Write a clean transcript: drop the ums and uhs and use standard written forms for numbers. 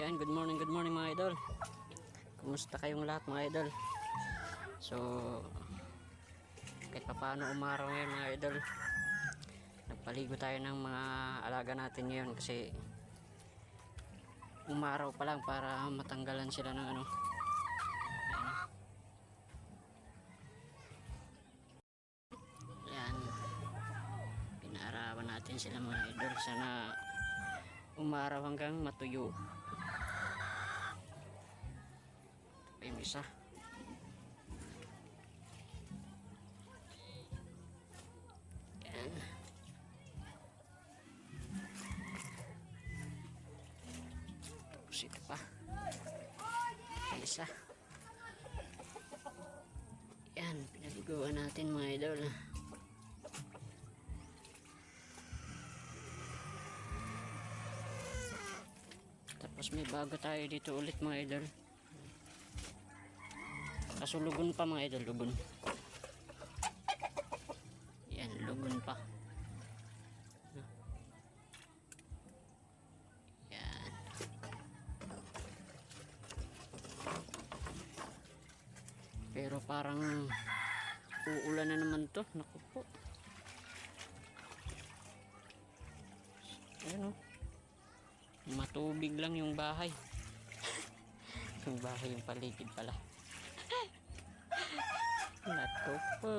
Yan, good morning mga idol. Kumusta kayong lahat mga idol? So, kahit pa paano umaraw ngayon mga idol. Nagpaligo tayo ng mga alaga natin ngayon kasi umaraw pa lang para matanggalan sila ng ano. Yan. Pinaarawan natin sila mga idol. Sana umaraw hanggang matuyo. Ito pa yung isa. Yan. Tapos ito pa. Yung isa. Yan. Pinaliguan natin mga idol. Tapos may bago tayo dito ulit mga idol. Kaso lugon pa mga idol, lugon. Yan, lugon pa. Yan. Pero parang uulan na naman to. Naku po. Ayan o. Matubig lang yung bahay. Yung bahay yung paligid pala. Naku po.